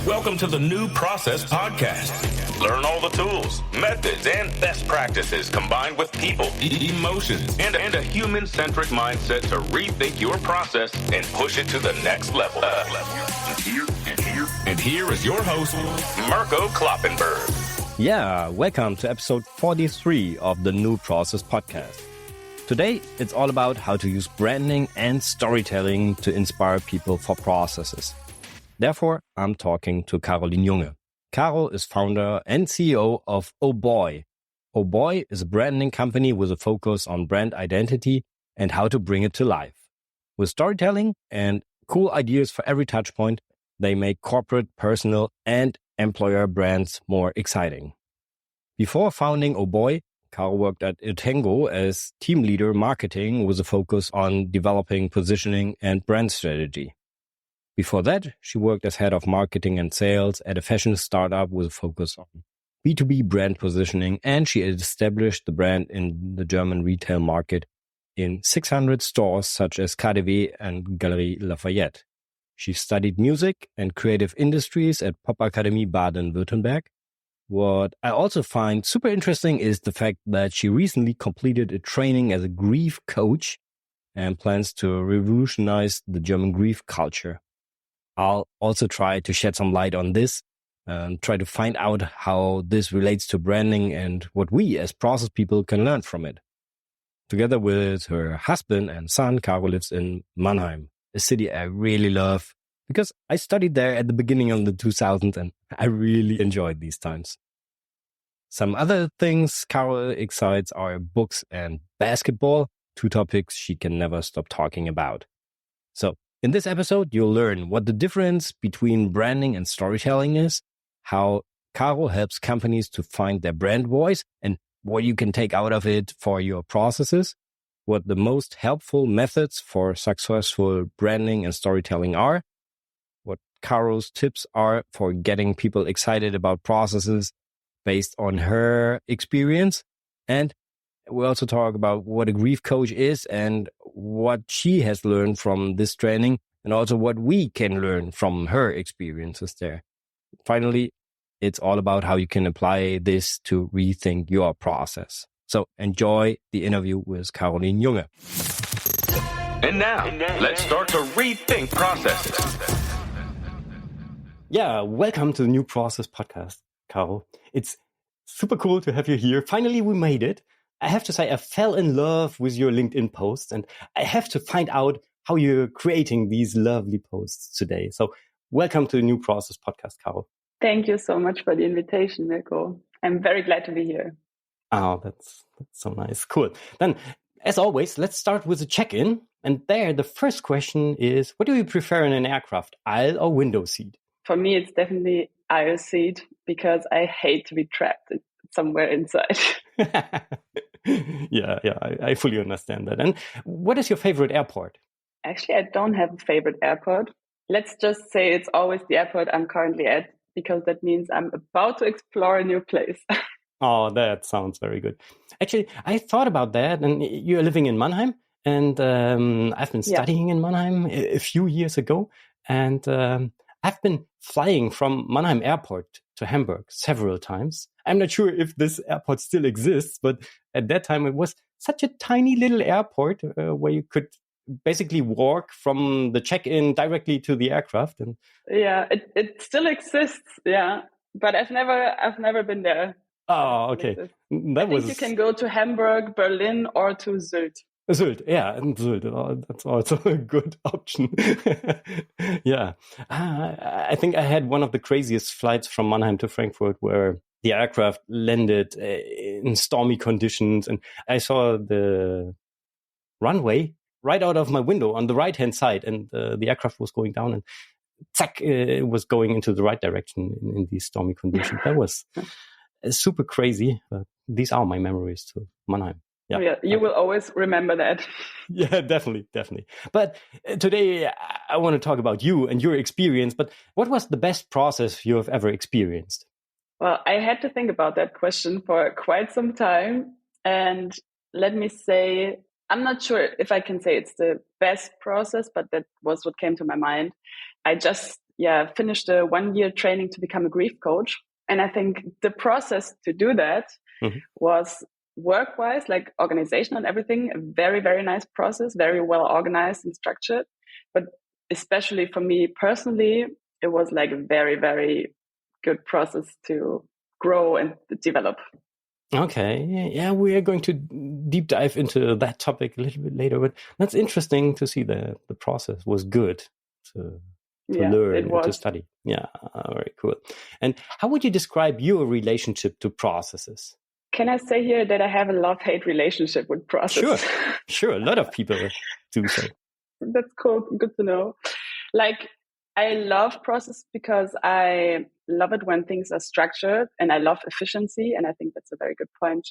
Welcome to the New Process Podcast. Learn all the tools, methods, and best practices combined with people, emotions, and a human-centric mindset to rethink your process and push it to the next level. And here is your host, Mirko Kloppenberg. Yeah, welcome to episode 43 of the New Process Podcast. Today, it's all about how to use branding and storytelling to inspire people for processes. Therefore, I'm talking to Caroline Junge. Caro is founder and CEO of Oh Boy. Oh Boy is a branding company with a focus on brand identity and how to bring it to life. With storytelling and cool ideas for every touch point, they make corporate, personal, and employer brands more exciting. Before founding Oh Boy, Caro worked at Etango as team leader marketing with a focus on developing positioning and brand strategy. Before that, she worked as head of marketing and sales at a fashion startup with a focus on B2B brand positioning, and she established the brand in the German retail market in 600 stores such as KaDeWe and Galerie Lafayette. She studied music and creative industries at Popakademie Baden-Württemberg. What I also find super interesting is the fact that she recently completed a training as a grief coach and plans to revolutionize the German grief culture. I'll also try to shed some light on this and try to find out how this relates to branding and what we as process people can learn from it. Together with her husband and son, Caro lives in Mannheim, a city I really love because I studied there at the beginning of the 2000s and I really enjoyed these times. Some other things Caro excites are books and basketball, two topics she can never stop talking about. So, in this episode, you'll learn what the difference between branding and storytelling is, how Caro helps companies to find their brand voice and what you can take out of it for your processes, what the most helpful methods for successful branding and storytelling are, what Caro's tips are for getting people excited about processes based on her experience, and we also talk about what a grief coach is and what she has learned from this training and also what we can learn from her experiences there. Finally, it's all about how you can apply this to rethink your process. So enjoy the interview with Caroline Junge. And now, let's start to rethink processes. Yeah, welcome to the New Process Podcast, Caro. It's super cool to have you here. Finally, we made it. I have to say, I fell in love with your LinkedIn posts, and I have to find out how you're creating these lovely posts today. So welcome to the New Process Podcast, Caro. Thank you so much for the invitation, Mirko. I'm very glad to be here. Oh, that's so nice. Cool. Then, as always, let's start with a check-in. And there, the first question is, what do you prefer in an aircraft, aisle or window seat? For me, it's definitely aisle seat because I hate to be trapped somewhere inside. Yeah, I fully understand that. And what is your favorite airport? Actually, I don't have a favorite airport. Let's just say it's always the airport I'm currently at because that means I'm about to explore a new place. Oh, that sounds very good. Actually, I thought about that, and you're living in Mannheim, and I've been studying in Mannheim a few years ago, and I've been flying from Mannheim Airport to Hamburg several times. I'm not sure if this airport still exists, but at that time it was such a tiny little airport where you could basically walk from the check-in directly to the aircraft. And yeah, it still exists. Yeah, but I've never been there. Oh, okay. I think you can go to Hamburg, Berlin, or to Sylt. Sylt, yeah, and Sylt. That's also a good option. Yeah. I think I had one of the craziest flights from Mannheim to Frankfurt where the aircraft landed in stormy conditions, and I saw the runway right out of my window on the right-hand side, and the aircraft was going down, and it was going into the right direction in these stormy conditions. That was super crazy. But these are my memories to Mannheim. Yeah. Oh, yeah, you will always remember that. Yeah, definitely. But today I want to talk about you and your experience. But what was the best process you have ever experienced? Well, I had to think about that question for quite some time. And let me say, I'm not sure if I can say it's the best process, but that was what came to my mind. I just finished a 1-year training to become a grief coach. And I think the process to do that was work-wise, like organization and everything, a very, very nice process, very well organized and structured. But especially for me personally, it was like a very, very good process to grow and develop. Okay. Yeah, we are going to deep dive into that topic a little bit later, but that's interesting to see that the process was good to learn and to study. Yeah, very cool. And how would you describe your relationship to processes? Can I say here that I have a love-hate relationship with processes? Sure. A lot of people do so. That's cool. Good to know. Like, I love process because I love it when things are structured, and I love efficiency. And I think that's a very good point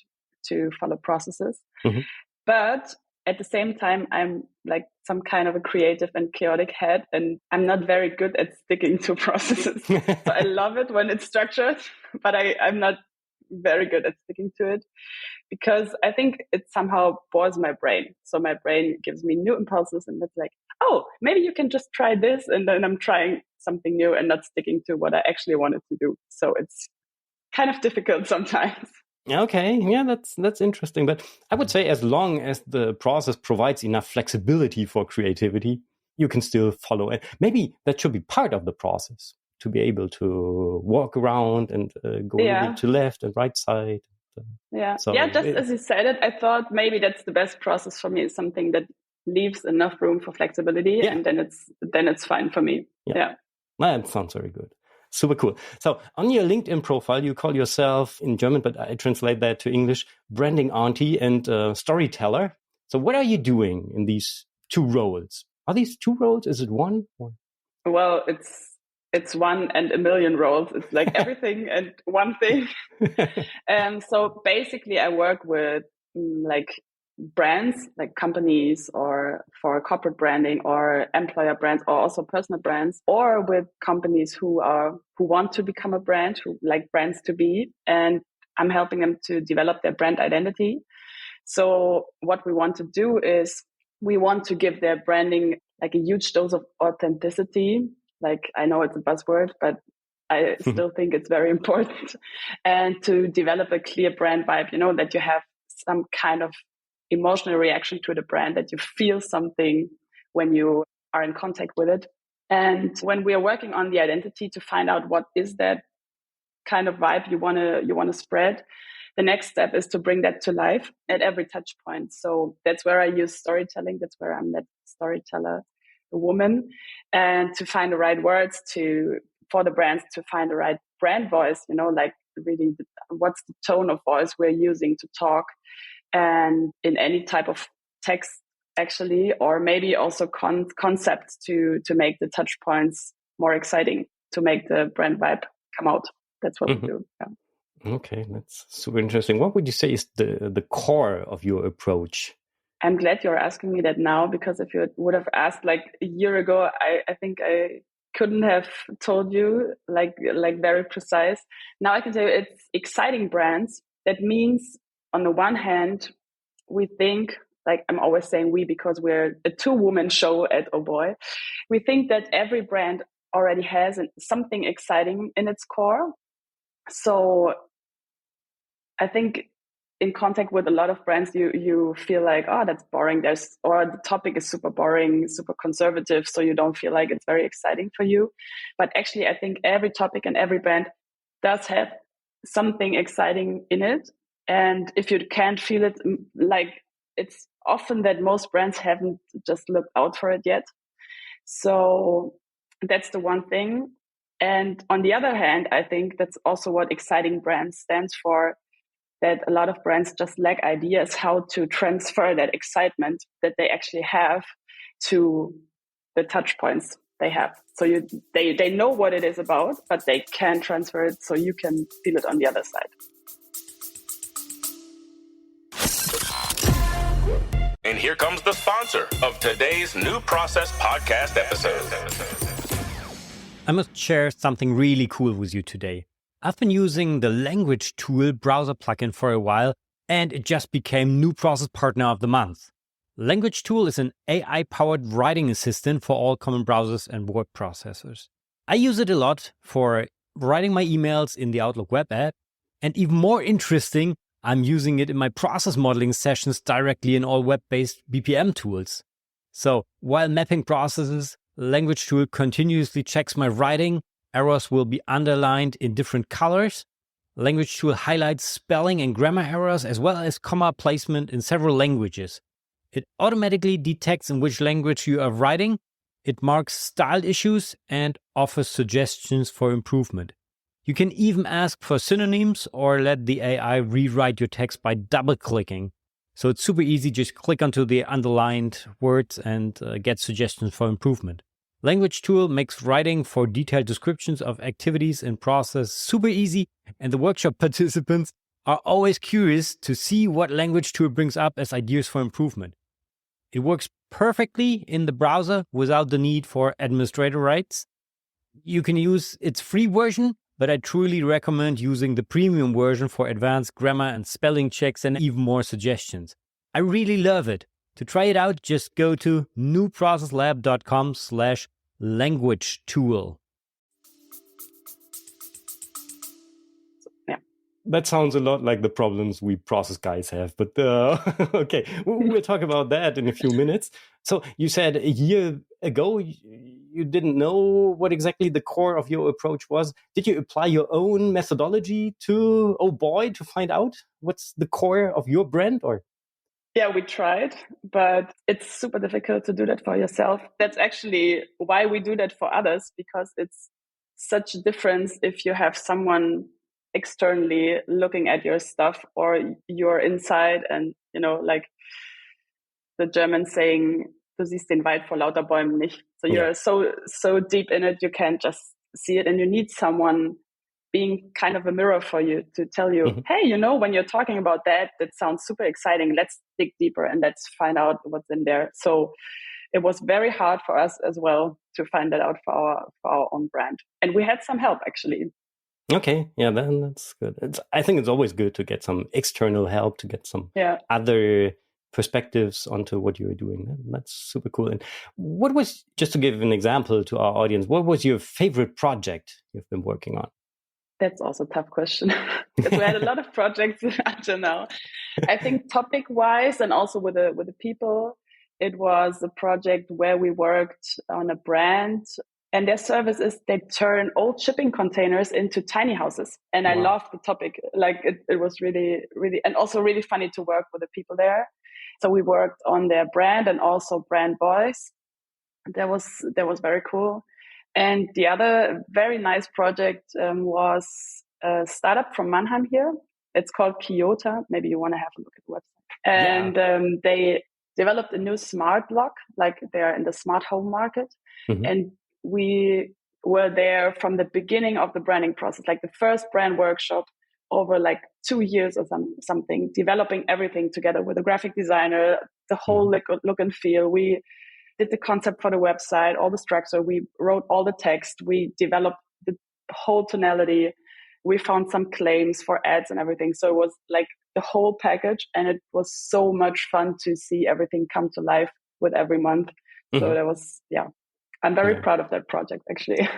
to follow processes. But at the same time, I'm like some kind of a creative and chaotic head, and I'm not very good at sticking to processes. So I love it when it's structured, but I'm not very good at sticking to it because I think it somehow bores my brain. So my brain gives me new impulses, and it's like, oh, maybe you can just try this. And then I'm trying something new and not sticking to what I actually wanted to do. So it's kind of difficult sometimes. Okay, yeah, that's interesting. But I would say as long as the process provides enough flexibility for creativity, you can still follow it. Maybe that should be part of the process, to be able to walk around and go to left and right side. Just as you said it, I thought maybe that's the best process for me, is something that leaves enough room for flexibility, and then it's fine for me. Yeah. That sounds very good. Super cool. So on your LinkedIn profile, you call yourself in German, but I translate that to English, branding auntie and storyteller. So what are you doing in these two roles? Are these two roles? Is it one? Well, it's one and a million roles. It's like everything and one thing. So basically I work with like brands, like companies, or for corporate branding, or employer brands, or also personal brands, or with companies who want to become a brand, who like brands to be, and I'm helping them to develop their brand identity. So what we want to do is we want to give their branding like a huge dose of authenticity. Like, I know it's a buzzword, but I still think it's very important. And to develop a clear brand vibe, that you have some kind of emotional reaction to the brand, that you feel something when you are in contact with it. And when we are working on the identity to find out what is that kind of vibe you want to spread, the next step is to bring that to life at every touch point. So that's where I use storytelling. That's where I'm that storyteller, a woman, and to find the right words for the brands to find the right brand voice, like really what's the tone of voice we're using to talk, and in any type of text actually, or maybe also concepts to make the touch points more exciting, to make the brand vibe come out. That's what we do. Yeah. Okay, that's super interesting. What would you say is the core of your approach? I'm glad you're asking me that now, because if you would have asked like a year ago, I think I couldn't have told you like very precise. Now I can tell you it's exciting brands. That means on the one hand, we think, like I'm always saying we, because we're a 2-woman show at Oh Boy, we think that every brand already has something exciting in its core. So I think in contact with a lot of brands, you feel like, oh, that's boring. Or the topic is super boring, super conservative, so you don't feel like it's very exciting for you. But actually, I think every topic and every brand does have something exciting in it. And if you can't feel it, like it's often that most brands haven't just looked out for it yet. So that's the one thing. And on the other hand, I think that's also what exciting brands stands for, that a lot of brands just lack ideas how to transfer that excitement that they actually have to the touch points they have. So they know what it is about, but they can't transfer it so you can feel it on the other side. And here comes the sponsor of today's New Process podcast episode. I must share something really cool with you today. I've been using the Language Tool browser plugin for a while, and it just became New Process Partner of the Month. Language Tool is an AI-powered writing assistant for all common browsers and word processors. I use it a lot for writing my emails in the Outlook web app. And even more interesting, I'm using it in my process modeling sessions directly in all web-based BPM tools. So while mapping processes, Language Tool continuously checks my writing. Errors will be underlined in different colors. Language Tool highlights spelling and grammar errors as well as comma placement in several languages. It automatically detects in which language you are writing. It marks style issues and offers suggestions for improvement. You can even ask for synonyms or let the AI rewrite your text by double-clicking. So it's super easy, just click onto the underlined words and get suggestions for improvement. Language Tool makes writing for detailed descriptions of activities and process super easy, and the workshop participants are always curious to see what Language Tool brings up as ideas for improvement. It works perfectly in the browser without the need for administrator rights. You can use its free version, but I truly recommend using the premium version for advanced grammar and spelling checks and even more suggestions. I really love it. To try it out, just go to newprocesslab.com/language tool. Yeah. That sounds a lot like the problems we process guys have, but okay, we'll talk about that in a few minutes. So you said a year ago you didn't know what exactly the core of your approach was. Did you apply your own methodology to find out what's the core of your brand? Or yeah, we tried, but it's super difficult to do that for yourself. That's actually why we do that for others, because it's such a difference if you have someone externally looking at your stuff or you're inside and, like the German saying, du siehst den Wald vor lauter Bäumen nicht. So you're so deep in it, you can't just see it. And you need someone being kind of a mirror for you to tell you, hey, when you're talking about that sounds super exciting. Let's dig deeper and let's find out what's in there. So it was very hard for us as well to find that out for our own brand. And we had some help, actually. Okay, yeah, then that's good. I think it's always good to get some external help, to get some other perspectives onto what you're doing. That's super cool. And what was, just to give an example to our audience, what was your favorite project you've been working on? That's also a tough question because we had a lot of projects until now. I think topic-wise and also with the people, it was a project where we worked on a brand, and their service is they turn old shipping containers into tiny houses. And I loved the topic. Like it was really, really, and also really funny to work with the people there. So we worked on their brand and also brand voice. That was very cool. And the other very nice project was a startup from Mannheim here. It's called Kyoto. Maybe you want to have a look at the website. And they developed a new smart lock, like they're in the smart home market. And we were there from the beginning of the branding process, like the first brand workshop over like 2 years or something, developing everything together with a graphic designer, the whole look and feel. We did the concept for the website, all the structure. We wrote all the text. We developed the whole tonality. We found some claims for ads and everything. So it was like the whole package. And it was so much fun to see everything come to life with every month. So that was, I'm very proud of that project, actually.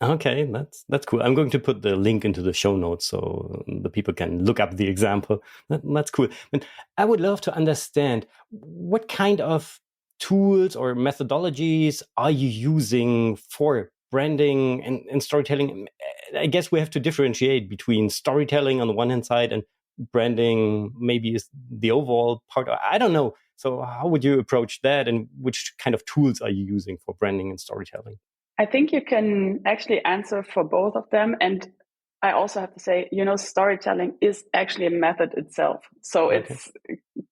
Okay, that's cool. I'm going to put the link into the show notes so the people can look up the example. That's cool. And I would love to understand what kind of tools or methodologies are you using for branding and storytelling? I guess we have to differentiate between storytelling on the one hand side and branding maybe is the overall part. I don't know. So how would you approach that, and which kind of tools are you using for branding and storytelling? I think you can actually answer for both of them. And I also have to say, storytelling is actually a method itself. So it's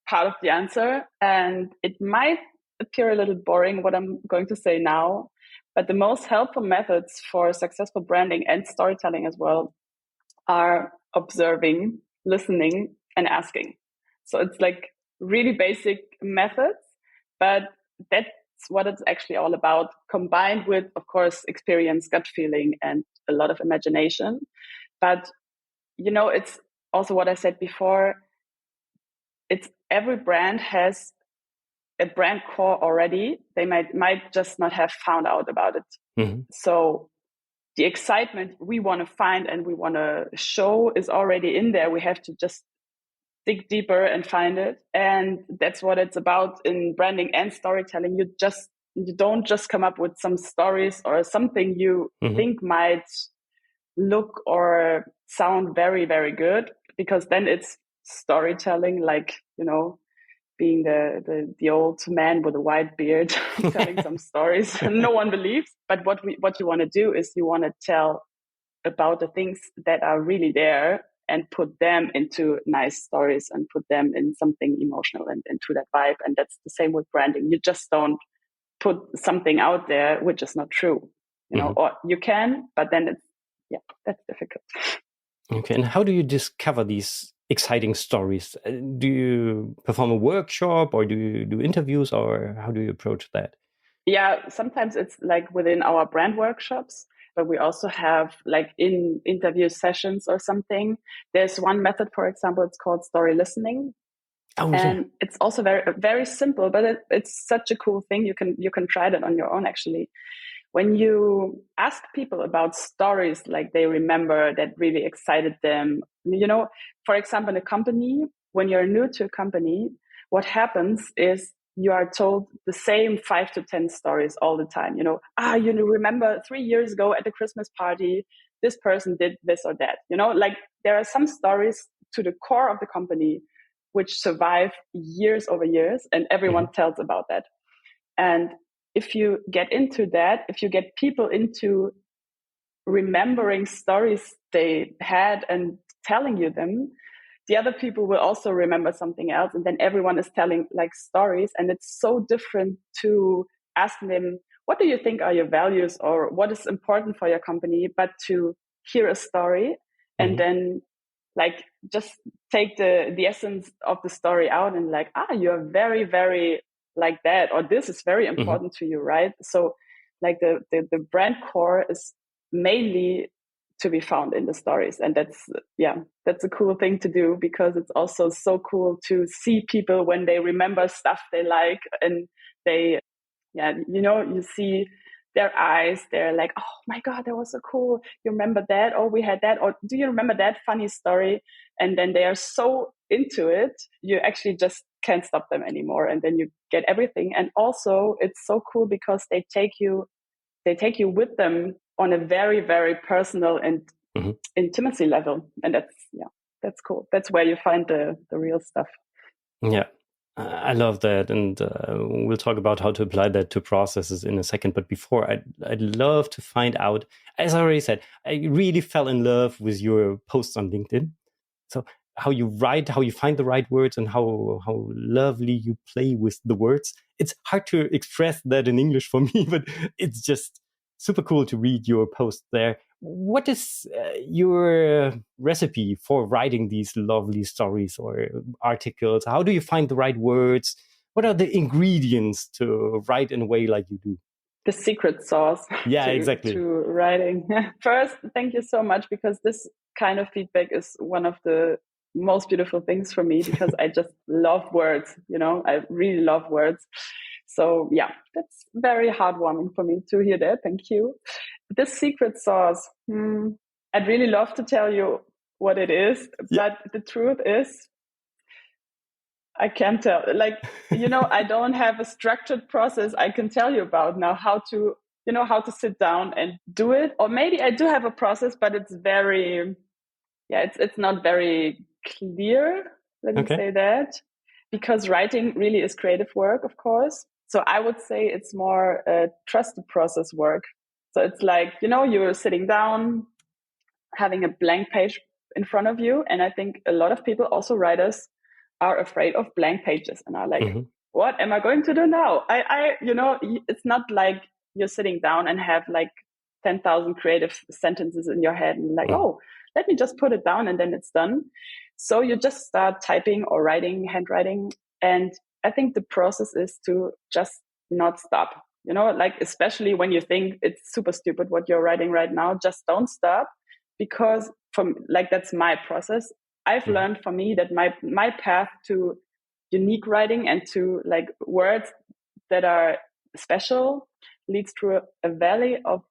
part of the answer. And it might appear a little boring what I'm going to say now, but the most helpful methods for successful branding and storytelling as well are observing, listening, and asking. So it's like really basic methods, but that's what it's actually all about, combined with, of course, experience, gut feeling, and a lot of imagination. But, it's also what I said before. It's every brand has a brand core already. They might just not have found out about it. So the excitement we want to find and we want to show is already in there. We have to just dig deeper and find it. And that's what it's about in branding and storytelling. You don't just come up with some stories or something you think might look or sound very, very good, because then it's storytelling, like, being the old man with a white beard telling some stories no one believes. But what you want to do is you want to tell about the things that are really there and put them into nice stories and put them in something emotional and into that vibe. And that's the same with branding. You just don't put something out there which is not true, or you can, but then that's difficult. Okay. And how do you discover these exciting stories? Do you perform a workshop, or do you do interviews, or how do you approach that? Yeah, sometimes it's like within our brand workshops, but we also have like in interview sessions or something. There's one method, for example, it's called story listening. Oh, and yeah. It's also very, very simple, but it's such a cool thing. You can try that on your own, actually. When you ask people about stories like they remember that really excited them, for example, in a company, when you're new to a company, what happens is you are told the same 5 to 10 stories all the time. You remember 3 years ago at the Christmas party, this person did this or that. Like there are some stories to the core of the company which survive years over years, and everyone tells about that. And if you get into that, if you get people into remembering stories they had and telling you them, the other people will also remember something else. And then everyone is telling like stories. And it's so different to ask them, what do you think are your values or what is important for your company? But to hear a story and then like just take the essence of the story out and like, you're very, very like that, or this is very important to you, right? So like the brand core is mainly to be found in the stories. And that's a cool thing to do, because it's also so cool to see people when they remember stuff they like, and they, you see their eyes, they're like, oh my God, that was so cool. You remember that? Oh, we had that. Or do you remember that funny story? And then they are so into it, you actually just can't stop them anymore. And then you get everything. And also it's so cool because they take you with them on a very, very personal and intimacy level. And that's cool. That's where you find the real stuff. Yeah. I love that, and we'll talk about how to apply that to processes in a second. But before, I'd love to find out, as I already said, I really fell in love with your posts on LinkedIn. So how you write, how you find the right words, and how lovely you play with the words. It's hard to express that in English for me, but it's just super cool to read your post there. What is your recipe for writing these lovely stories or articles? How do you find the right words? What are the ingredients to write in a way like you do? The secret sauce. Yeah, exactly. To writing. First, thank you so much, because this kind of feedback is one of the most beautiful things for me, because I just love words. I really love words. So yeah, that's very heartwarming for me to hear that. Thank you. The secret sauce. I'd really love to tell you what it is, but the truth is, I can't tell. Like, I don't have a structured process I can tell you about now, how to sit down and do it. Or maybe I do have a process, but it's very, it's not very clear. Let me say that, because writing really is creative work, of course. So I would say it's more a trusted process work. So it's like, you're sitting down, having a blank page in front of you. And I think a lot of people, also writers, are afraid of blank pages and are like, what am I going to do now? It's not like you're sitting down and have like 10,000 creative sentences in your head and like, oh, let me just put it down and then it's done. So you just start typing or writing, handwriting. And I think the process is to just not stop, like, especially when you think it's super stupid what you're writing right now, just don't stop, because that's my process. I've learned for me that my path to unique writing and to like words that are special leads through a valley of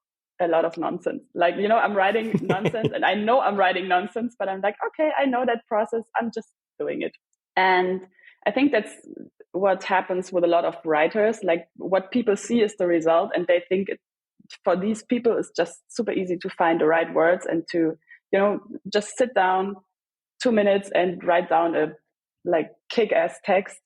a lot of nonsense. Like, I'm writing nonsense and I know I'm writing nonsense, but I'm like, okay, I know that process. I'm just doing it. And I think that's what happens with a lot of writers. Like, what people see is the result, and they think for these people it's just super easy to find the right words and to, just sit down 2 minutes and write down a like kick-ass text.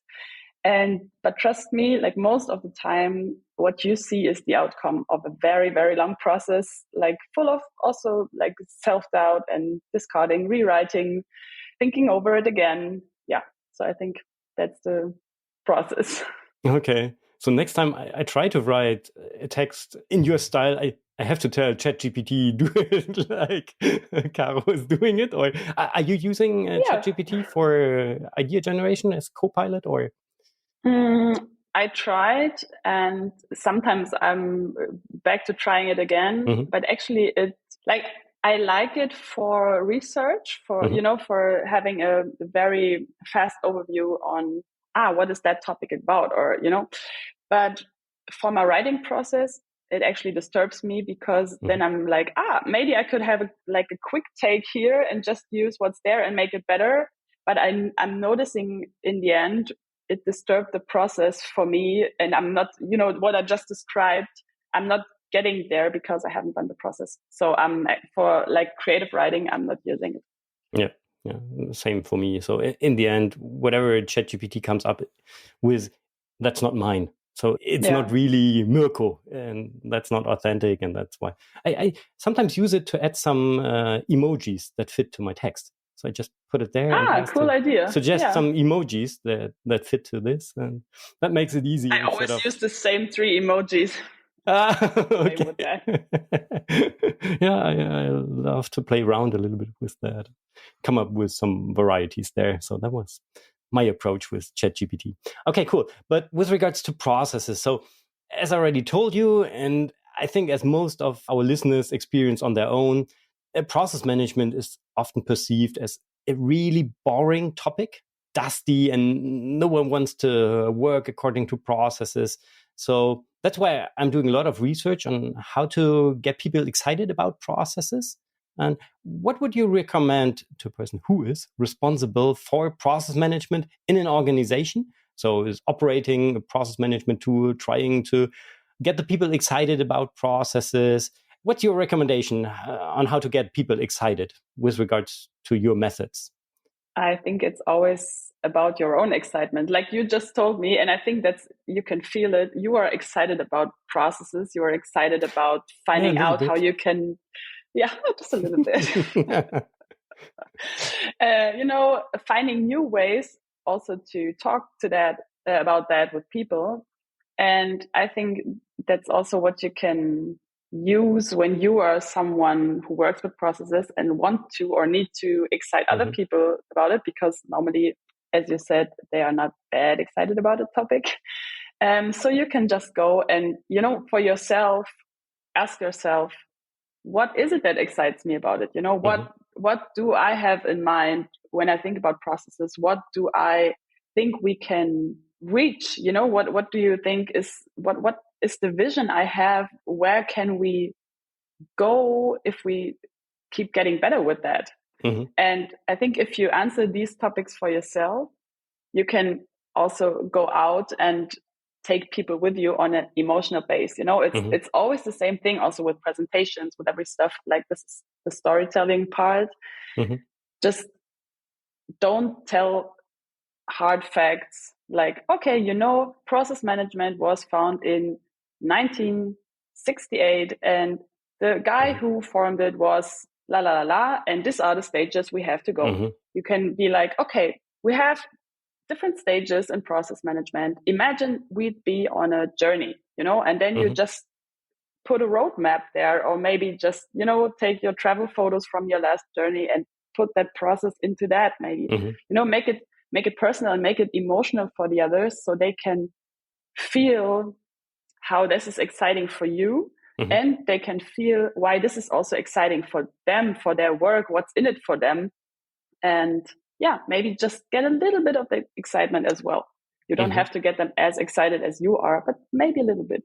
But trust me, like most of the time, what you see is the outcome of a very, very long process, like full of also like self-doubt and discarding, rewriting, thinking over it again. Yeah. So I think that's the process. Okay. So next time I try to write a text in your style, I have to tell ChatGPT, do it like Caro is doing it? Or are you using ChatGPT for idea generation as co-pilot or? I tried, and sometimes I'm back to trying it again. But actually, I like it for research, for for having a very fast overview on what is that topic about, or But for my writing process, it actually disturbs me because then I'm like, maybe I could have a quick take here and just use what's there and make it better. But I'm noticing in the end, it disturbed the process for me, and I'm not, what I just described, I'm not getting there because I haven't done the process. So for like creative writing, I'm not using it. Yeah, same for me. So in the end, whatever ChatGPT comes up with, that's not mine. So it's not really Mirko, and that's not authentic. And that's why I sometimes use it to add some emojis that fit to my text. So I just put it there. Cool idea. Suggest some emojis that fit to this, and that makes it easy. I always use the same 3 emojis. Okay. I love to play around a little bit with that, come up with some varieties there. So that was my approach with ChatGPT. Okay, cool. But with regards to processes, so as I already told you, and I think as most of our listeners experience on their own, process management is often perceived as a really boring topic, dusty, and no one wants to work according to processes. So that's why I'm doing a lot of research on how to get people excited about processes. And what would you recommend to a person who is responsible for process management in an organization? So is operating a process management tool, trying to get the people excited about processes. What's your recommendation on how to get people excited with regards to your methods? I think it's always about your own excitement. Like you just told me, and I think you can feel it. You are excited about processes. You are excited about finding out how you can, just a little bit. Finding new ways also to talk to that, about that with people. And I think that's also what you can use when you are someone who works with processes and want to or need to excite other people about it, because normally, as you said, they are not that excited about a topic. So you can just go and, for yourself, ask yourself, what is it that excites me about it? What do I have in mind when I think about processes? What do I think we can reach? What do you think is what is the vision I have? Where can we go if we keep getting better with that? And I think if you answer these topics for yourself, you can also go out and take people with you on an emotional base. It's always the same thing also with presentations, with every stuff. Like this is the storytelling part. Just don't tell hard facts like, okay, process management was found in 1968 and the guy who formed it was la la la la, and these are the stages we have to go. You can be like, okay, we have different stages in process management. Imagine we'd be on a journey, and then you just put a roadmap there, or maybe just, take your travel photos from your last journey and put that process into that, maybe, make it personal and make it emotional for the others so they can feel how this is exciting for you. And they can feel why this is also exciting for them, for their work, what's in it for them. And maybe just get a little bit of the excitement as well. You don't have to get them as excited as you are, but maybe a little bit.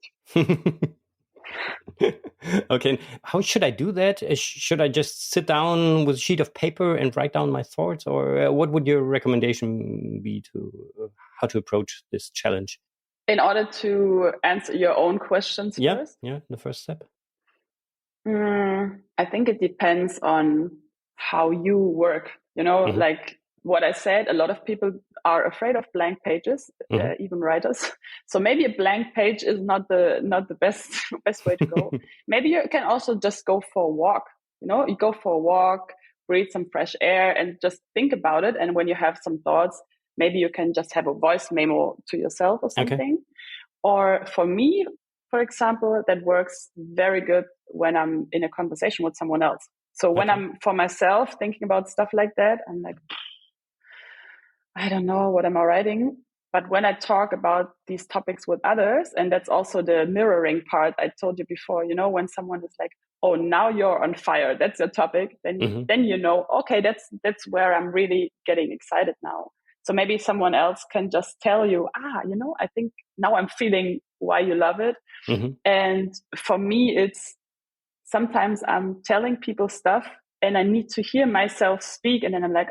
Okay. How should I do that? Should I just sit down with a sheet of paper and write down my thoughts? Or what would your recommendation be to how to approach this challenge? In order to answer your own questions first? Yeah, the first step. I think it depends on how you work. Like what I said, a lot of people are afraid of blank pages, even writers. So maybe a blank page is not the best way to go. Maybe you can also just go for a walk. You go for a walk, breathe some fresh air, and just think about it. And when you have some thoughts, maybe you can just have a voice memo to yourself or something. Okay. Or for me, for example, that works very good when I'm in a conversation with someone else. So when I'm for myself thinking about stuff like that, I'm like, I don't know, what am I writing? But when I talk about these topics with others, and that's also the mirroring part I told you before, when someone is like, oh, now you're on fire, that's your topic, then okay, that's where I'm really getting excited now. So maybe someone else can just tell you, I think now I'm feeling why you love it. And for me, it's sometimes I'm telling people stuff and I need to hear myself speak. And then I'm like,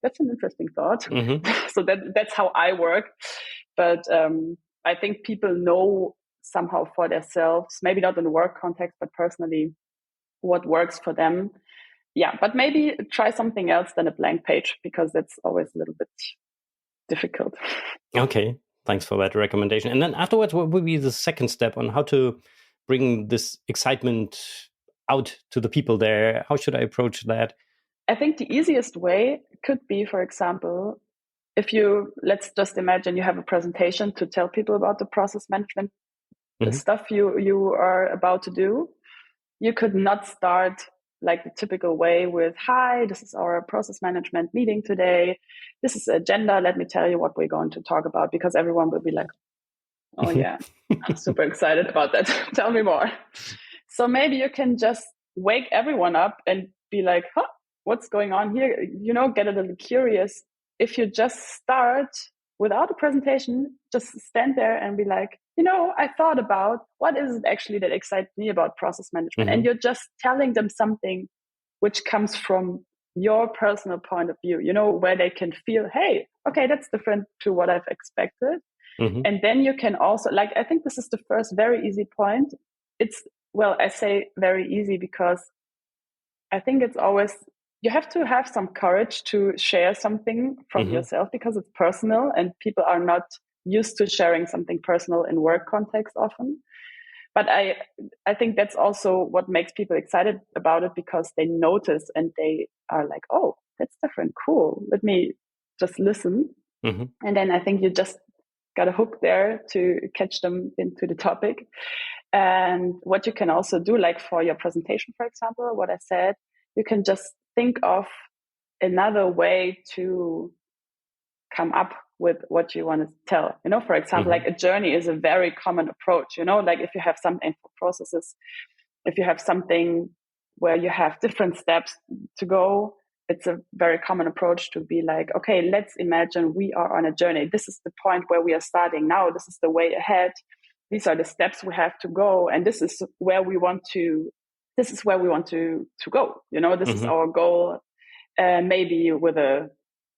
that's an interesting thought. So that's how I work. But I think people know somehow for themselves, maybe not in the work context, but personally, what works for them. Yeah, but maybe try something else than a blank page, because that's always a little bit difficult. Okay, thanks for that recommendation. And then afterwards, what would be the second step on how to bring this excitement out to the people there? How should I approach that? I think the easiest way could be, for example, let's just imagine you have a presentation to tell people about the process management, the stuff you are about to do. You could not start like the typical way with, hi, this is our process management meeting today. This is the agenda. Let me tell you what we're going to talk about, because everyone will be like, oh yeah, I'm super excited about that. Tell me more. So maybe you can just wake everyone up and be like, what's going on here? Get a little curious. If you just start without a presentation, just stand there and be like, I thought about what is it actually that excites me about process management. And you're just telling them something which comes from your personal point of view, where they can feel, hey, okay, that's different to what I've expected. And then you can also, I think this is the first very easy point. I say very easy because I think it's always, you have to have some courage to share something from yourself, because it's personal and people are not used to sharing something personal in work context often. But I think that's also what makes people excited about it, because they notice and they are like, oh, that's different. Cool. Let me just listen. And then I think you just got a hook there to catch them into the topic. And what you can also do, like for your presentation, for example, what I said, you can just think of another way to come up with what you want to tell. For example, like a journey is a very common approach, like if you have something for processes, if you have something where you have different steps to go, it's a very common approach to be like, okay, let's imagine we are on a journey. This is the point where we are starting now. This is the way ahead. These are the steps we have to go. And this is where we want to go. This is our goal. Maybe with a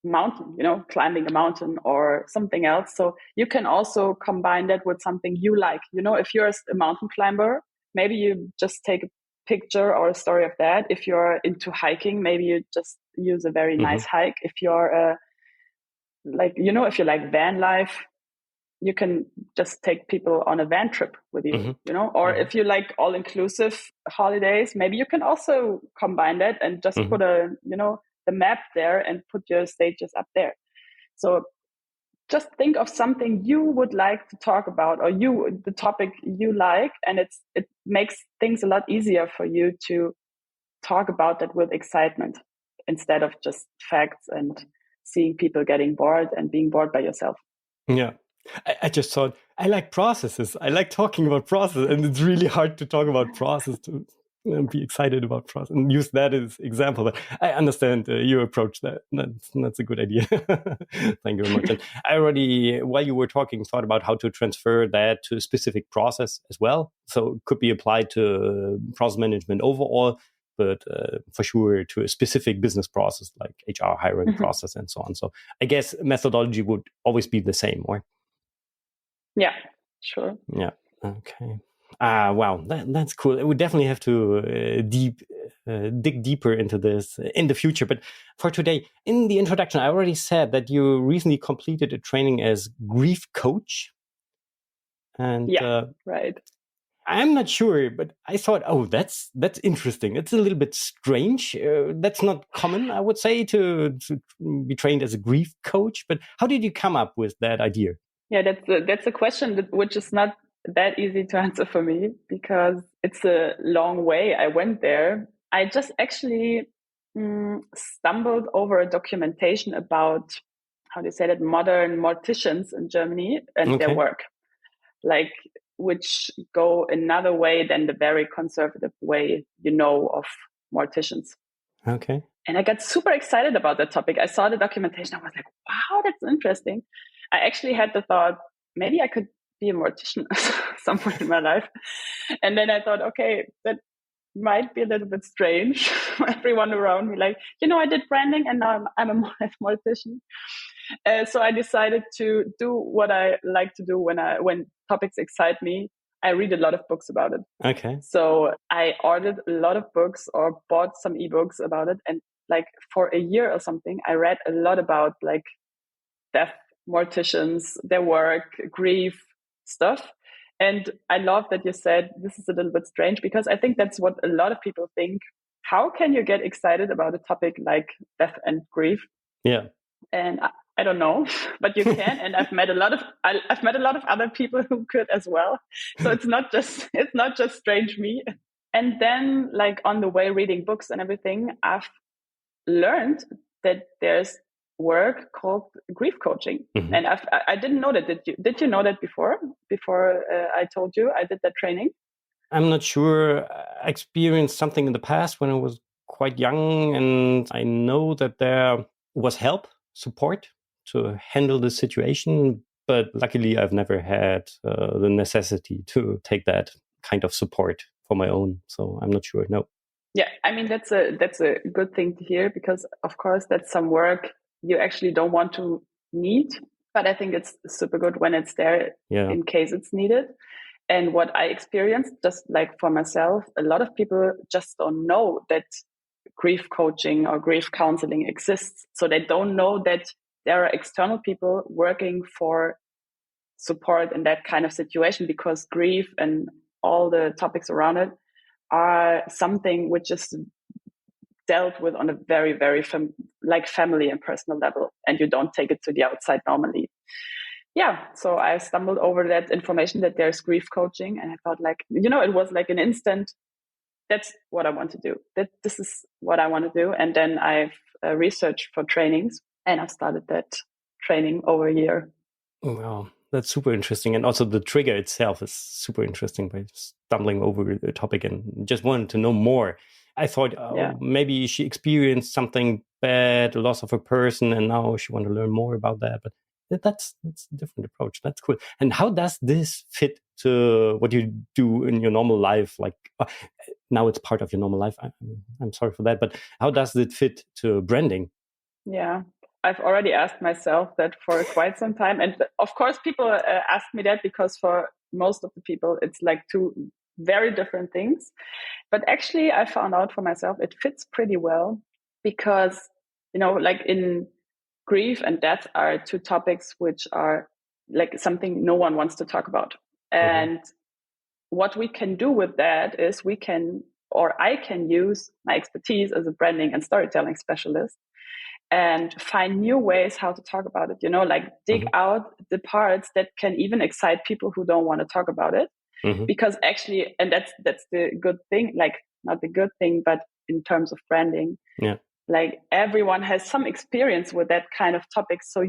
mountain, climbing a mountain or something else. So you can also combine that with something you like. If you're a mountain climber, maybe you just take a picture or a story of that. If you're into hiking, maybe you just use a very nice hike. If you're if you like van life, you can just take people on a van trip with you, or if you like all-inclusive holidays, maybe you can also combine that and just put the map there and put your stages up there. So just think of something you would like to talk about, or the topic you like, and it makes things a lot easier for you to talk about that with excitement instead of just facts and seeing people getting bored and being bored by yourself. Yeah. I just thought, I like processes. I like talking about processes, and it's really hard to talk about process be excited about process and use that as example. But I understand your approach. That's a good idea. Thank you very much. And I already, while you were talking, thought about how to transfer that to a specific process as well. So it could be applied to process management overall, but for sure to a specific business process like HR hiring process and so on. So I guess methodology would always be the same, or? Yeah, sure. Yeah. Okay. Wow, that's cool. We definitely have to dig deeper into this in the future. But for today, in the introduction, I already said that you recently completed a training as grief coach. And right. I'm not sure, but I thought, oh, that's interesting. It's a little bit strange. That's not common, I would say, to be trained as a grief coach. But how did you come up with that idea? Yeah, that's a question which is not that easy to answer for me, because it's a long way I went there. I just actually stumbled over a documentation about, how do you say that, modern morticians in Germany and their work, like, which go another way than the very conservative way, of morticians. Okay. And I got super excited about that topic. I saw the documentation. I was like, wow, that's interesting. I actually had the thought, maybe I could be a mortician at some point in my life. And then I thought, okay, that might be a little bit strange for everyone around me. Like, I did branding and now I'm a mortician. So I decided to do what I like to do when topics excite me. I read a lot of books about it. Okay. So I ordered a lot of books or bought some ebooks about it. And like for a year or something, I read a lot about like death, morticians, their work, grief stuff. And I love that you said this is a little bit strange, because I think that's what a lot of people think. How can you get excited about a topic like death and grief? Yeah. And I don't know, but you can. And I've met a lot of other people who could as well. So it's not just strange me. And then like on the way reading books and everything, I've learned that there's work called grief coaching. And I didn't know that. Did you know that before I told you I did that training? I'm not sure. I experienced something in the past when I was quite young, and I know that there was support to handle the situation, but luckily I've never had the necessity to take that kind of support for my own. So I'm not sure. No. Yeah, I mean that's a good thing to hear, because of course that's some work you actually don't want to need, but I think it's super good when it's there in case it's needed. And what I experienced, just like for myself, a lot of people just don't know that grief coaching or grief counseling exists. So they don't know that there are external people working for support in that kind of situation, because grief and all the topics around it are something which is dealt with on a very, very family and personal level, and you don't take it to the outside normally. Yeah, so I stumbled over that information that there's grief coaching, and I thought like, it was like an instant, that's what I want to do. This is what I want to do. And then I've researched for trainings, and I've started that training over a year. Wow, that's super interesting. And also the trigger itself is super interesting by stumbling over the topic and just wanted to know more. I thought maybe she experienced something bad, a loss of a person, and now she wants to learn more about that. But that's a different approach. That's cool. And how does this fit to what you do in your normal life? Like now it's part of your normal life. I'm sorry for that, but how does it fit to branding? Yeah, I've already asked myself that for quite some time. And of course, people ask me that because for most of the people, it's like two very different things. But actually, I found out for myself, it fits pretty well because, like in grief and death are two topics which are like something no one wants to talk about. And what we can do with that is I can use my expertise as a branding and storytelling specialist and find new ways how to talk about it, like dig out the parts that can even excite people who don't want to talk about it. Because actually, and that's the good thing, like not the good thing, but in terms of branding, like everyone has some experience with that kind of topic. So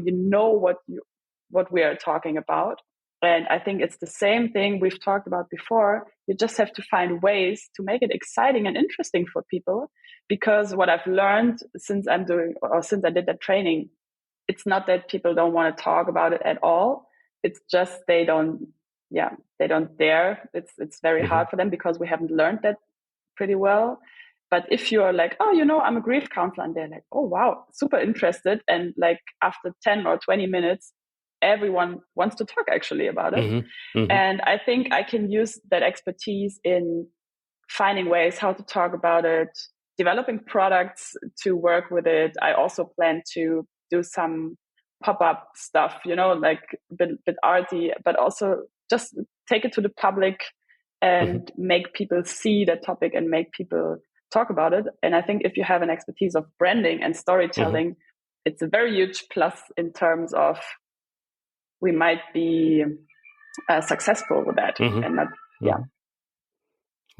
what we are talking about. And I think it's the same thing we've talked about before. You just have to find ways to make it exciting and interesting for people. Because what I've learned since I did that training, it's not that people don't want to talk about it at all. It's just they don't dare. It's very hard for them because we haven't learned that pretty well. But if you're like, oh, I'm a grief counselor, and they're like, oh, wow, super interested. And like after 10 or 20 minutes, everyone wants to talk actually about it. And I think I can use that expertise in finding ways how to talk about it, developing products to work with it. I also plan to do some pop-up stuff, like a bit arty, but also just take it to the public and make people see the topic and make people talk about it. And I think if you have an expertise of branding and storytelling, it's a very huge plus in terms of we might be successful with that. And that,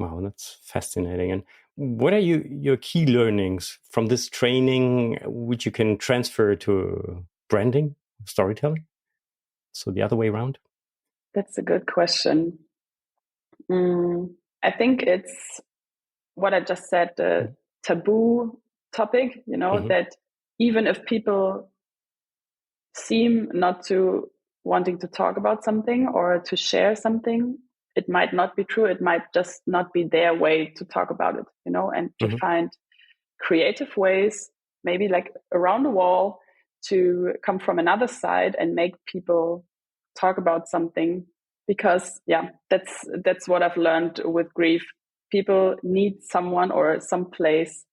Wow, that's fascinating. And what are your key learnings from this training, which you can transfer to branding, storytelling? So the other way around? That's a good question. I think it's what I just said, the taboo topic, that even if people seem not to wanting to talk about something or to share something, it might not be true. It might just not be their way to talk about it, and to find creative ways, maybe like around the wall, to come from another side and make people talk about something. Because that's what I've learned with grief. People need someone or some place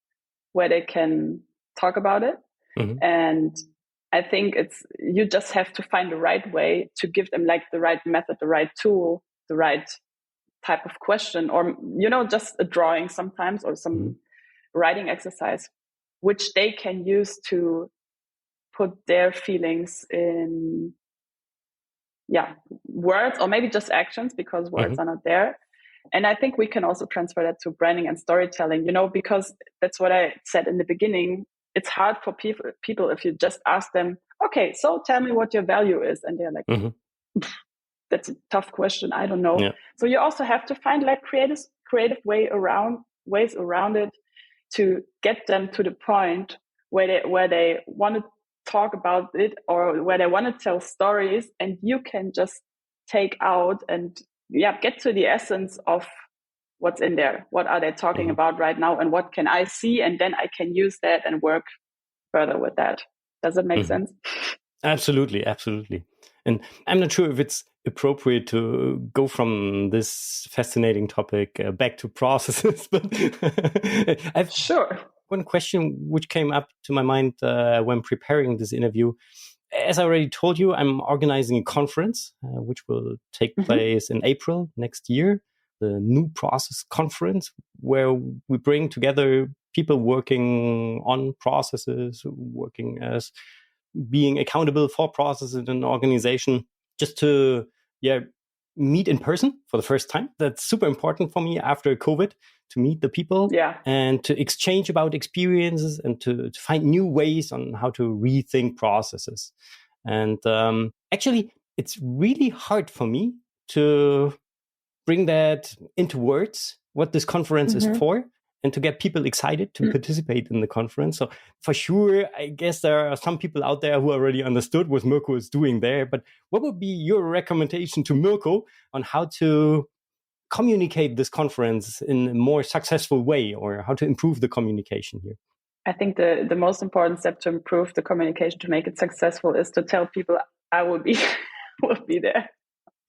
where they can talk about it. And I think you just have to find the right way to give them like the right method, the right tool, the right type of question, or, just a drawing sometimes or some writing exercise, which they can use to put their feelings in words, or maybe just actions, because words are not there. And I think we can also transfer that to branding and storytelling, because that's what I said in the beginning. It's hard for people if you just ask them, okay, so tell me what your value is. And they're like, that's a tough question. I don't know. Yeah. So you also have to find like creative ways around it to get them to the point where they want to talk about it, or where they want to tell stories, and you can just take out and get to the essence of what's in there. What are they talking about right now, and what can I see? And then I can use that and work further with that. Does it make sense? Absolutely. And I'm not sure if it's appropriate to go from this fascinating topic back to processes, but I've one question which came up to my mind when preparing this interview. As I already told you, I'm organizing a conference which will take place in April next year, the New Process Conference, where we bring together people working on processes, working as being accountable for processes in an organization, just to meet in person for the first time. That's super important for me after COVID, to meet the people and to exchange about experiences and to find new ways on how to rethink processes. And actually, it's really hard for me to bring that into words, what this conference is for, and to get people excited to participate in the conference. So for sure, I guess there are some people out there who already understood what Mirko is doing there. But what would be your recommendation to Mirko on how to communicate this conference in a more successful way, or how to improve the communication here? I think the most important step to improve the communication, to make it successful, is to tell people I will be there.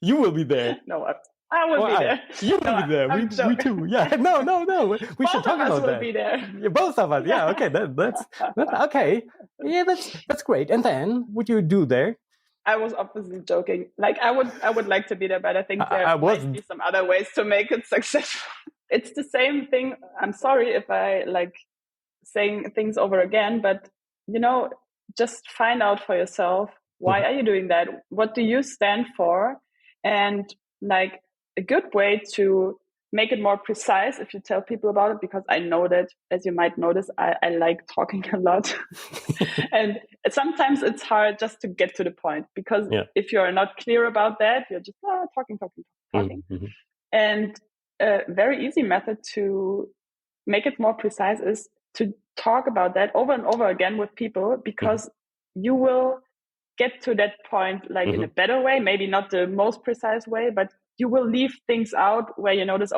You will be there. No, I will be there. You will be there. We too. Yeah. No. We should talk about that. Both of us will be there. Yeah, both of us. Yeah. Okay. That's okay. Yeah. That's great. And then what do you do there? I was obviously joking. Like I would like to be there, but I think there might be some other ways to make it successful. It's the same thing. I'm sorry if I like saying things over again, but just find out for yourself, why are you doing that? What do you stand for? And like a good way to make it more precise if you tell people about it, because I know that, as you might notice, I like talking a lot. And sometimes it's hard just to get to the point, because if you're not clear about that, you're just talking. Mm-hmm. And a very easy method to make it more precise is to talk about that over and over again with people, because you will get to that point like in a better way, maybe not the most precise way, but you will leave things out where you notice,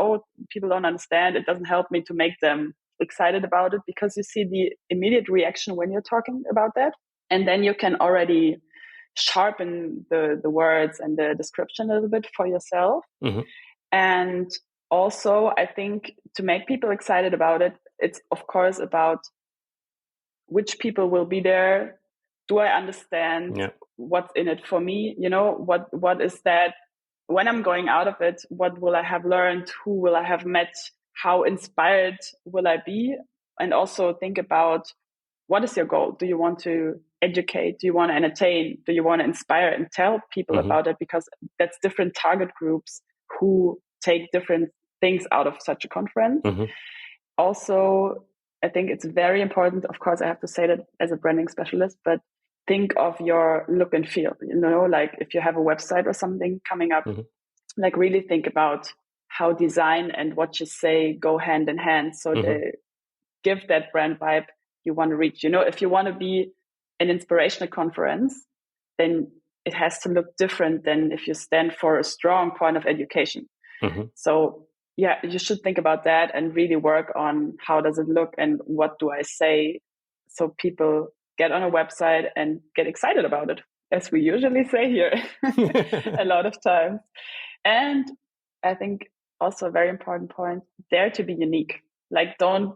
people don't understand. It doesn't help me to make them excited about it, because you see the immediate reaction when you're talking about that. And then you can already sharpen the words and the description a little bit for yourself. And also, I think to make people excited about it, it's of course about which people will be there. Do I understand what's in it for me? What is that? When I'm going out of it, what will I have learned? Who will I have met? How inspired will I be? And also think about, what is your goal? Do you want to educate? Do you want to entertain? Do you want to inspire and tell people about it? Because that's different target groups who take different things out of such a conference. Also, I think it's very important. Of course, I have to say that as a branding specialist, but think of your look and feel, like if you have a website or something coming up, like really think about how design and what you say go hand in hand. So they give that brand vibe you want to reach. If you want to be an inspirational conference, then it has to look different than if you stand for a strong point of education. So you should think about that and really work on how does it look and what do I say, so people get on a website and get excited about it, as we usually say here a lot of times. And I think also a very important point, dare to be unique. Like don't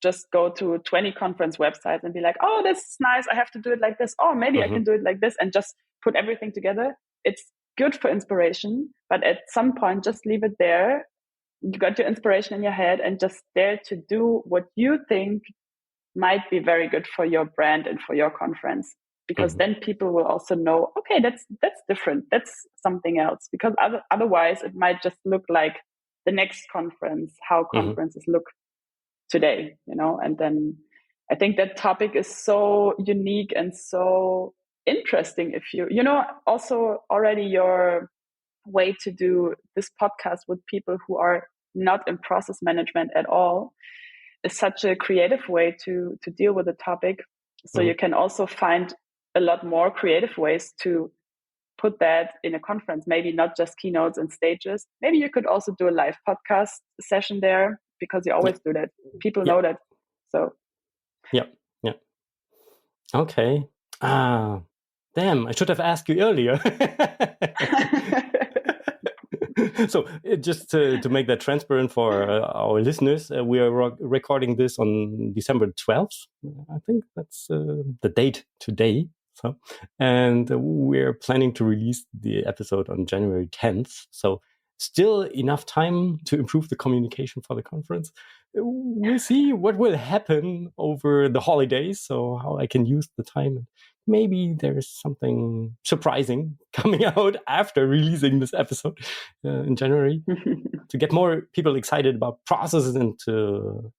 just go to 20 conference websites and be like, oh, this is nice, I have to do it like this. Oh, maybe I can do it like this, and just put everything together. It's good for inspiration, but at some point, just leave it there. You got your inspiration in your head, and just dare to do what you think might be very good for your brand and for your conference, because then people will also know, okay, that's different. That's something else, because otherwise it might just look like the next conference, how conferences look today, and then I think that topic is so unique and so interesting. If also already your way to do this podcast with people who are not in process management at all is such a creative way to deal with the topic. So you can also find a lot more creative ways to put that in a conference, maybe not just keynotes and stages. Maybe you could also do a live podcast session there, because you always do that. People know that. So. Yeah. Okay. Damn, I should have asked you earlier. So just to make that transparent for our listeners, we are recording this on December 12th. I think that's the date today. So, and we're planning to release the episode on January 10th. So still enough time to improve the communication for the conference. We'll see what will happen over the holidays, so how I can use the time. Maybe there's something surprising coming out after releasing this episode in January to get more people excited about processes and to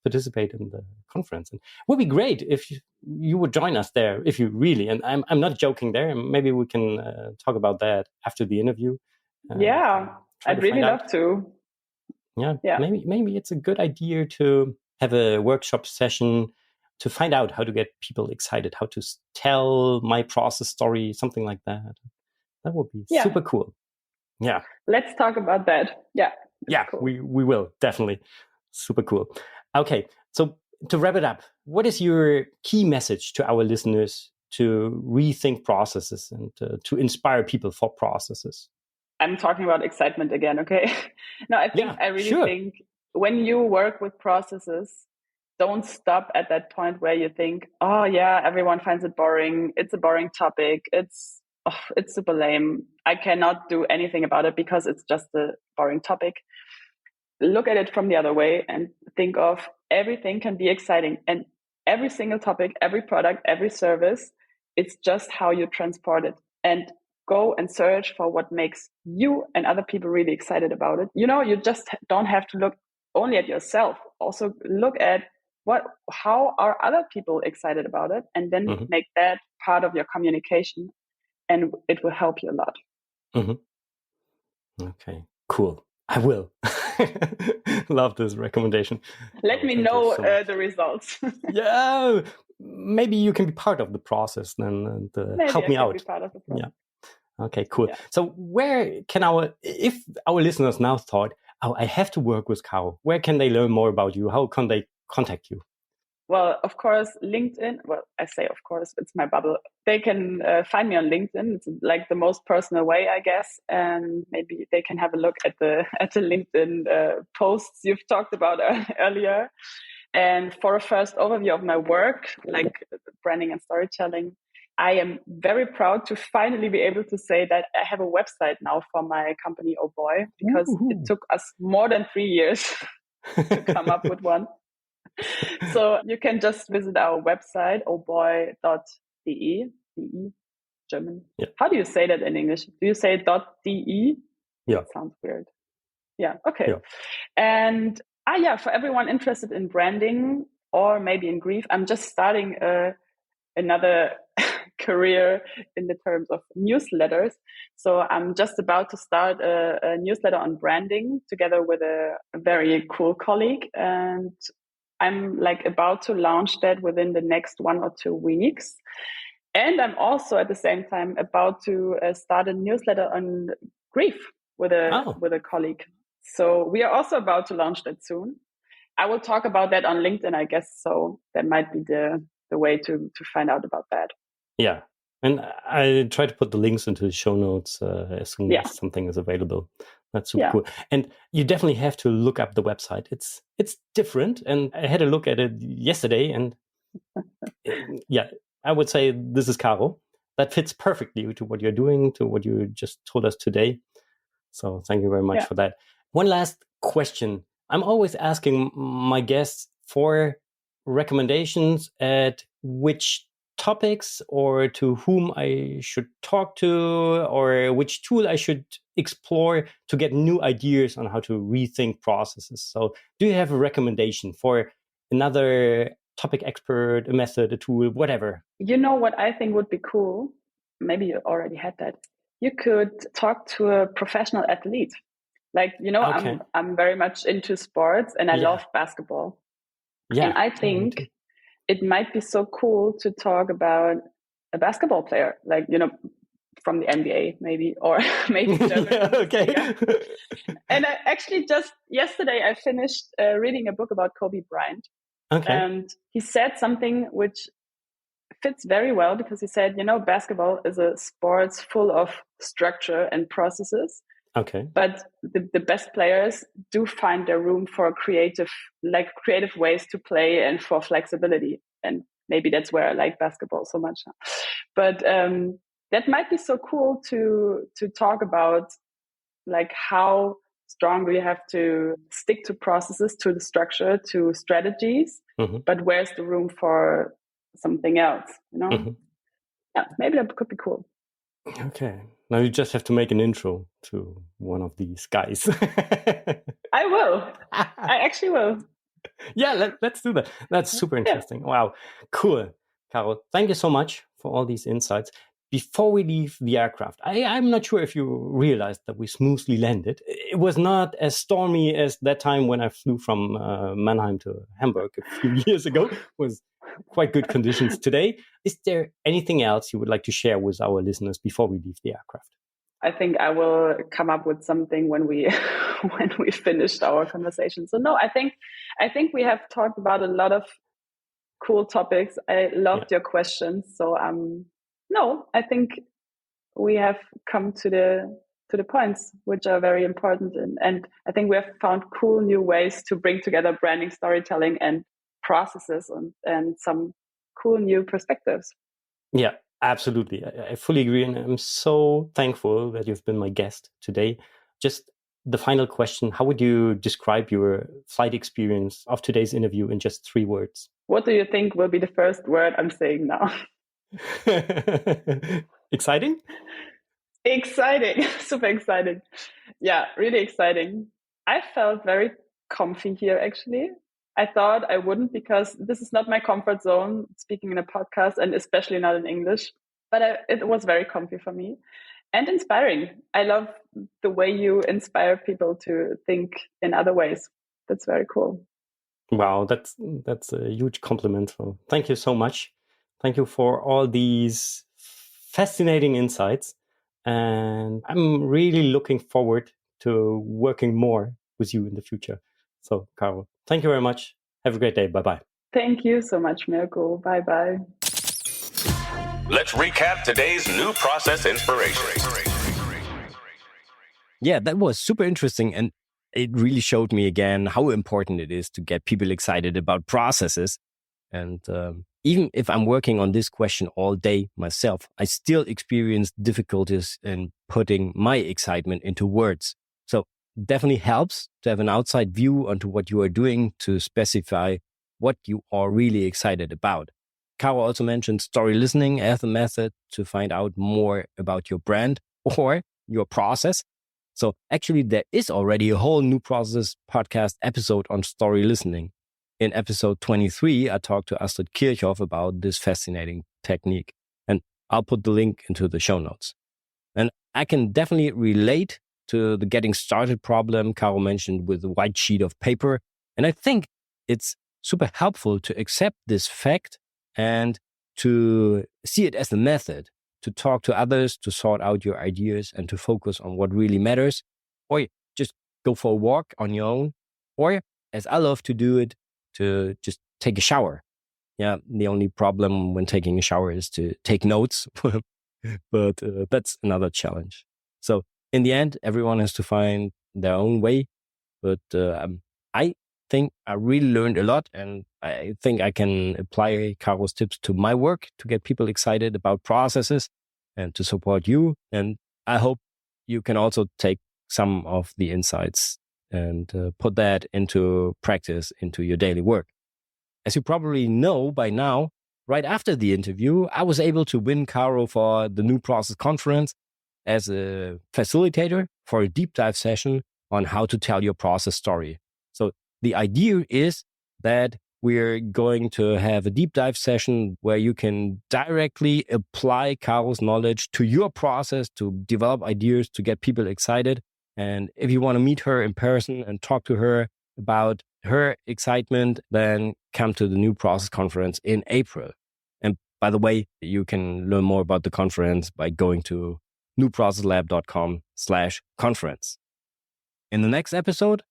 participate in the conference. And it would be great if you would join us there, if you really, and I'm not joking there. Maybe we can talk about that after the interview. I'd really love to. Yeah. Maybe it's a good idea to have a workshop session to find out how to get people excited, how to tell my process story, something like that. That would be super cool. Yeah. Let's talk about that. Yeah. Cool. we will, definitely. Super cool. Okay. So to wrap it up, what is your key message to our listeners to rethink processes and to inspire people for processes? I'm talking about excitement again, okay? No, I really think when you work with processes, don't stop at that point where you think, oh yeah, everyone finds it boring. It's a boring topic. It's super lame. I cannot do anything about it because it's just a boring topic. Look at it from the other way and think of everything can be exciting. And every single topic, every product, every service, it's just how you transport it. And go and search for what makes you and other people really excited about it. You just don't have to look only at yourself. Also look at how are other people excited about it, and then make that part of your communication, and it will help you a lot. Okay, cool. I will. Love this recommendation. Let me know the results. Yeah, maybe you can be part of the process then and help me out. Be part of the process. Yeah. Okay, cool. Yeah. So where can if our listeners now thought, oh, I have to work with Caro, where can they learn more about you? How can they contact you? Well, of course, LinkedIn. Well, I say, of course, it's my bubble. They can find me on LinkedIn. It's like the most personal way, I guess. And maybe they can have a look at the LinkedIn posts you've talked about earlier. And for a first overview of my work, like branding and storytelling, I am very proud to finally be able to say that I have a website now for my company, Oh Boy, because it took us more than 3 years to come up with one. So you can just visit our website, ohboy.de, DE, German. Yeah. How do you say that in English? Do you say .de? Yeah. That sounds weird. Yeah, okay. Yeah. And for everyone interested in branding or maybe in grief, I'm just starting another career in the terms of newsletters. So I'm just about to start a newsletter on branding together with a very cool colleague, and I'm about to launch that within the next 1 or 2 weeks. And I'm also at the same time about to start a newsletter on grief with a colleague. So we are also about to launch that soon. I will talk about that on LinkedIn, I guess. So that might be the way to find out about that. Yeah. And I try to put the links into the show notes as soon as something is available. That's super cool. And you definitely have to look up the website. It's different. And I had a look at it yesterday. And I would say this is Caro. That fits perfectly to what you're doing, to what you just told us today. So thank you very much for that. One last question. I'm always asking my guests for recommendations at which topics or to whom I should talk to or which tool I should explore to get new ideas on how to rethink processes. So do you have a recommendation for another topic expert, a method, a tool, whatever? You know what I think would be cool? Maybe you already had that. You could talk to a professional athlete. I'm very much into sports and I love basketball. Yeah. And I think it might be so cool to talk about a basketball player, from the NBA maybe, or maybe German. Okay. And I actually just yesterday I finished reading a book about Kobe Bryant. Okay. And he said something which fits very well, because he said, basketball is a sport full of structure and processes. Okay. But the best players do find their room for creative ways to play and for flexibility. And maybe that's where I like basketball so much. But that might be so cool to talk about, how strong do you have to stick to processes, to the structure, to strategies, but where's the room for something else, Yeah, maybe that could be cool. Okay. Now you just have to make an intro to one of these guys. I will. I actually will. Yeah, let's do that. That's super interesting. Yeah. Wow. Cool. Caro, thank you so much for all these insights. Before we leave the aircraft, I'm not sure if you realized that we smoothly landed. It was not as stormy as that time when I flew from Mannheim to Hamburg a few years ago. It was quite good conditions today. Is there anything else you would like to share with our listeners before we leave the aircraft? I think I will come up with something when we finished our conversation. So no, I think we have talked about a lot of cool topics. I loved your questions. So no, I think we have come to the points which are very important, and I think we have found cool new ways to bring together branding, storytelling, and processes, and some cool new perspectives. Yeah, absolutely. I fully agree, and I'm so thankful that you've been my guest today. Just the final question: how would you describe your flight experience of today's interview in just 3 words? What do you think will be the first word I'm saying now? Exciting? Exciting. Super exciting. Yeah, really exciting. I felt very comfy here, actually. I thought I wouldn't because this is not my comfort zone, speaking in a podcast, and especially not in English. But it was very comfy for me and inspiring. I love the way you inspire people to think in other ways. That's very cool. Wow, that's a huge compliment. So thank you so much. Thank you for all these fascinating insights. And I'm really looking forward to working more with you in the future. So, Caro, thank you very much. Have a great day. Bye-bye. Thank you so much, Mirko. Bye-bye. Let's recap today's new process inspiration. Yeah, that was super interesting. And it really showed me again how important it is to get people excited about processes. And even if I'm working on this question all day myself, I still experience difficulties in putting my excitement into words. So definitely helps to have an outside view onto what you are doing to specify what you are really excited about. Caro also mentioned story listening as a method to find out more about your brand or your process. So actually, there is already a whole New Process podcast episode on story listening. In episode 23, I talked to Astrid Kirchhoff about this fascinating technique, and I'll put the link into the show notes. And I can definitely relate to the getting started problem Caro mentioned with a white sheet of paper. And I think it's super helpful to accept this fact and to see it as a method to talk to others, to sort out your ideas and to focus on what really matters, or just go for a walk on your own, or as I love to do it, to just take a shower. Yeah, the only problem when taking a shower is to take notes, but that's another challenge. So in the end, everyone has to find their own way, but I think I really learned a lot, and I think I can apply Caro's tips to my work to get people excited about processes and to support you. And I hope you can also take some of the insights and put that into practice into your daily work. As you probably know by now, right after the interview, I was able to win Caro for the New Process Conference as a facilitator for a deep dive session on how to tell your process story. So the idea is that we're going to have a deep dive session where you can directly apply Caro's knowledge to your process to develop ideas to get people excited. And if you want to meet her in person and talk to her about her excitement, then come to the New Process Conference in April. And by the way, you can learn more about the conference by going to newprocesslab.com/conference. In the next episode,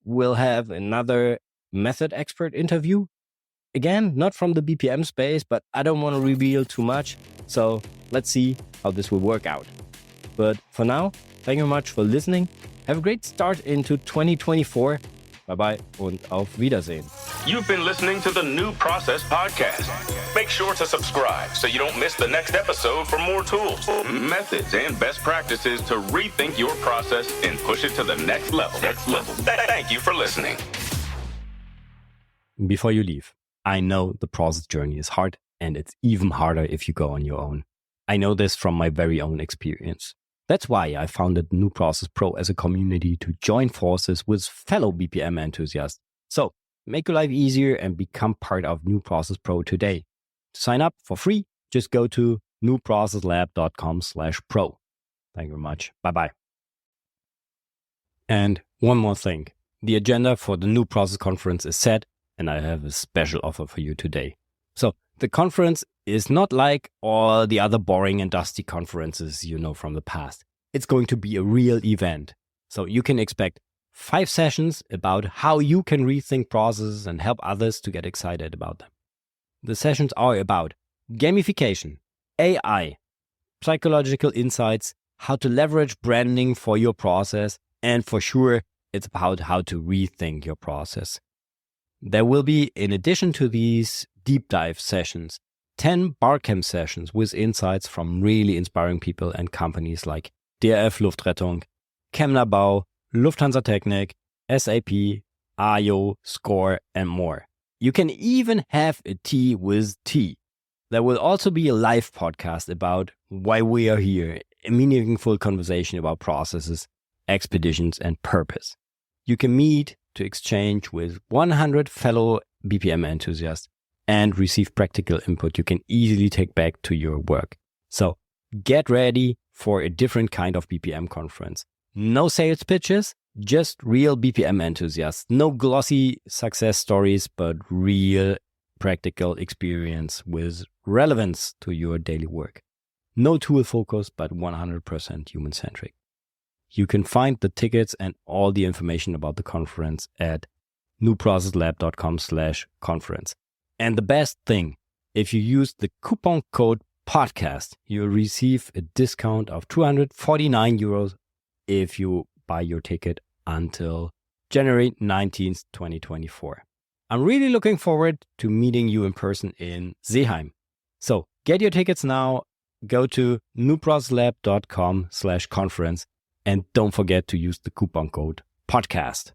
we'll have another method expert interview. Again, not from the BPM space, but I don't want to reveal too much. So let's see how this will work out. But for now, thank you very much for listening. Have a great start into 2024. Bye-bye und auf Wiedersehen. You've been listening to the New Process Podcast. Make sure to subscribe so you don't miss the next episode for more tools, methods, and best practices to rethink your process and push it to the next level. Thank you for listening. Before you leave, I know the process journey is hard, and it's even harder if you go on your own. I know this from my very own experience. That's why I founded New Process Pro as a community to join forces with fellow BPM enthusiasts. So make your life easier and become part of New Process Pro today. To sign up for free, just go to newprocesslab.com/pro. Thank you very much. Bye-bye. And one more thing. The agenda for the New Process Conference is set, and I have a special offer for you today. So the conference is not like all the other boring and dusty conferences you know from the past. It's going to be a real event. So you can expect 5 sessions about how you can rethink processes and help others to get excited about them. The sessions are about gamification, AI, psychological insights, how to leverage branding for your process, and for sure, it's about how to rethink your process. There will be, in addition to these deep dive sessions, 10 barcamp sessions with insights from really inspiring people and companies like DRF Luftrettung, Kemner Bau, Lufthansa Technik, SAP, AYO, SCORE, and more. You can even have a tea with tea. There will also be a live podcast about why we are here a meaningful conversation about processes, expeditions, and purpose. You can meet to exchange with 100 fellow BPM enthusiasts and receive practical input you can easily take back to your work. So get ready for a different kind of BPM conference. No sales pitches, just real BPM enthusiasts. No glossy success stories, but real practical experience with relevance to your daily work. No tool focus, but 100% human-centric. You can find the tickets and all the information about the conference at newprocesslab.com/conference. And the best thing, if you use the coupon code podcast, you'll receive a discount of 249 euros if you buy your ticket until January 19th, 2024. I'm really looking forward to meeting you in person in Seeheim. So get your tickets now, go to newprocesslab.com/conference, and don't forget to use the coupon code podcast.